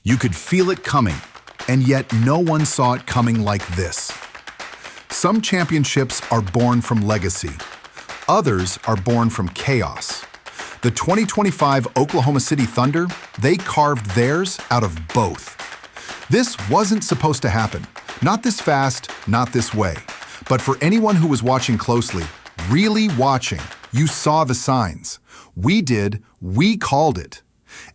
You could feel it coming, and yet no one saw it coming like this. Some championships are born from legacy. Others are born from chaos. The 2025 Oklahoma City Thunder, they carved theirs out of both. This wasn't supposed to happen. Not this fast, not this way. But for anyone who was watching closely, really watching, you saw the signs. We did, we called it.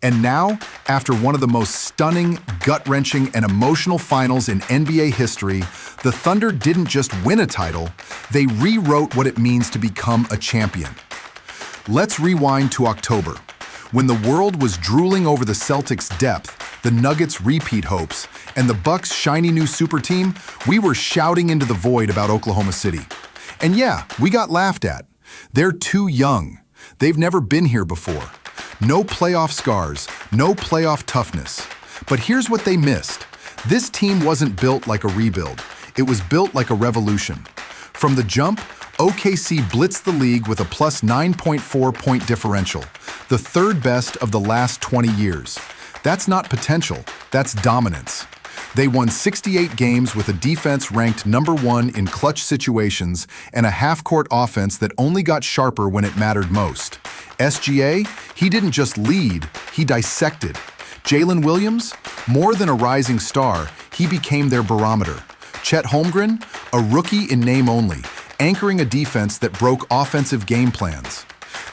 And now, after one of the most stunning, gut-wrenching, and emotional finals in NBA history, the Thunder didn't just win a title, they rewrote what it means to become a champion. Let's rewind to October. When the world was drooling over the Celtics' depth, the Nuggets' repeat hopes, and the Bucks' shiny new super team, we were shouting into the void about Oklahoma City. And yeah, we got laughed at. They're too young. They've never been here before. No playoff scars, no playoff toughness. But here's what they missed. This team wasn't built like a rebuild. It was built like a revolution. From the jump, OKC blitzed the league with a plus 9.4 point differential, the third best of the last 20 years. That's not potential, that's dominance. They won 68 games with a defense ranked #1 in clutch situations and a half-court offense that only got sharper when it mattered most. SGA, he didn't just lead, he dissected. Jalen Williams, more than a rising star, he became their barometer. Chet Holmgren, a rookie in name only, anchoring a defense that broke offensive game plans.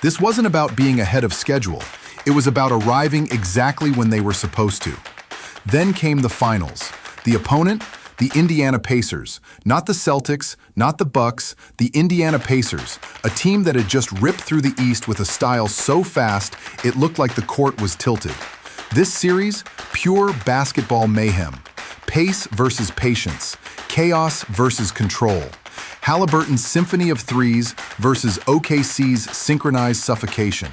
This wasn't about being ahead of schedule. It was about arriving exactly when they were supposed to. Then came the finals. The opponent, the Indiana Pacers. Not the Celtics, not the Bucks, the Indiana Pacers, a team that had just ripped through the East with a style so fast it looked like the court was tilted. This series, pure basketball mayhem. Pace versus patience. Chaos versus control. Halliburton's symphony of threes versus OKC's synchronized suffocation.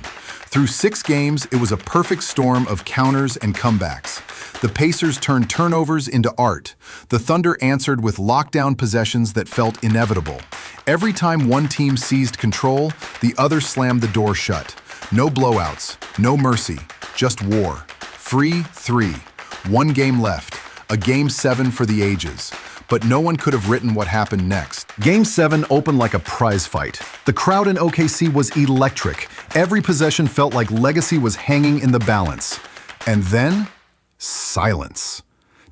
Through 6 games, it was a perfect storm of counters and comebacks. The Pacers turned turnovers into art. The Thunder answered with lockdown possessions that felt inevitable. Every time one team seized control, the other slammed the door shut. No blowouts, no mercy, just war. Free 3. 1 game left. A Game 7 for the ages. But no one could have written what happened next. Game 7 opened like a prize fight. The crowd in OKC was electric. Every possession felt like legacy was hanging in the balance. And then, silence.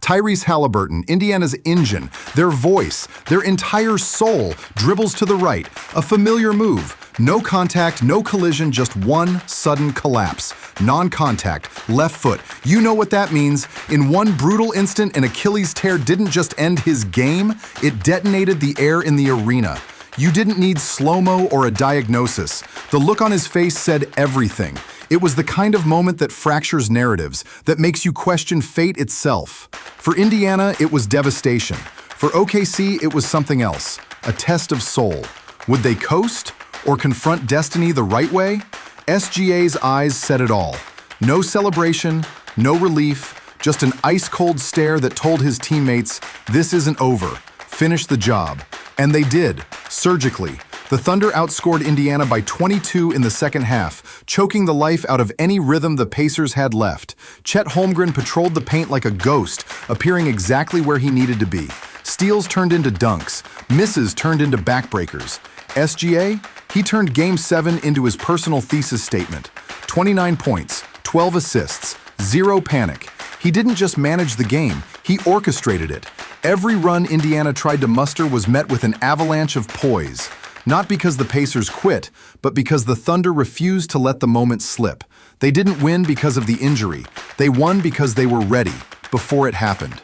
Tyrese Halliburton, Indiana's engine, their voice, their entire soul, dribbles to the right. A familiar move. No contact, no collision, just one sudden collapse. Non-contact, left foot. You know what that means. In one brutal instant, an Achilles tear didn't just end his game, it detonated the air in the arena. You didn't need slow-mo or a diagnosis. The look on his face said everything. It was the kind of moment that fractures narratives, that makes you question fate itself. For Indiana, it was devastation. For OKC, it was something else, a test of soul. Would they coast or confront destiny the right way? SGA's eyes said it all. No celebration, no relief, just an ice-cold stare that told his teammates, this isn't over, finish the job. And they did, surgically. The Thunder outscored Indiana by 22 in the second half, choking the life out of any rhythm the Pacers had left. Chet Holmgren patrolled the paint like a ghost, appearing exactly where he needed to be. Steals turned into dunks, misses turned into backbreakers. SGA, he turned Game 7 into his personal thesis statement. 29 points, 12 assists, 0 panic. He didn't just manage the game, he orchestrated it. Every run Indiana tried to muster was met with an avalanche of poise. Not because the Pacers quit, but because the Thunder refused to let the moment slip. They didn't win because of the injury. They won because they were ready, before it happened.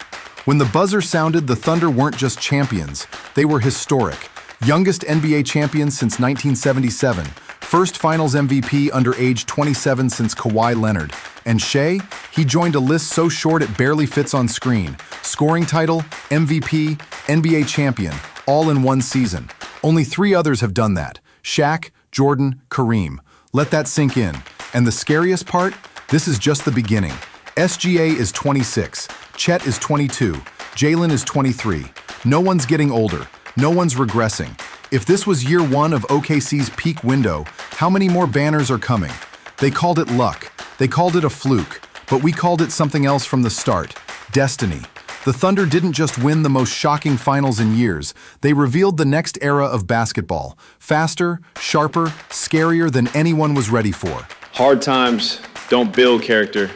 When the buzzer sounded, the Thunder weren't just champions. They were historic. Youngest NBA champions since 1977. First Finals MVP under age 27 since Kawhi Leonard. And Shea, he joined a list so short it barely fits on screen. Scoring title, MVP, NBA champion, all in one season. Only 3 others have done that. Shaq, Jordan, Kareem. Let that sink in. And the scariest part? This is just the beginning. SGA is 26. Chet is 22. Jalen is 23. No one's getting older. No one's regressing. If this was year 1 of OKC's peak window, how many more banners are coming? They called it luck. They called it a fluke. But we called it something else from the start: destiny. The Thunder didn't just win the most shocking finals in years, they revealed the next era of basketball. Faster, sharper, scarier than anyone was ready for. Hard times don't build character,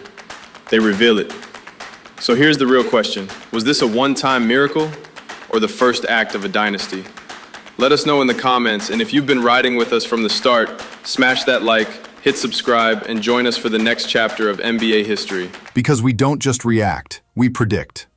they reveal it. So here's the real question. Was this a one-time miracle or the first act of a dynasty? Let us know in the comments, and if you've been riding with us from the start, smash that like, hit subscribe, and join us for the next chapter of NBA history. Because we don't just react, we predict.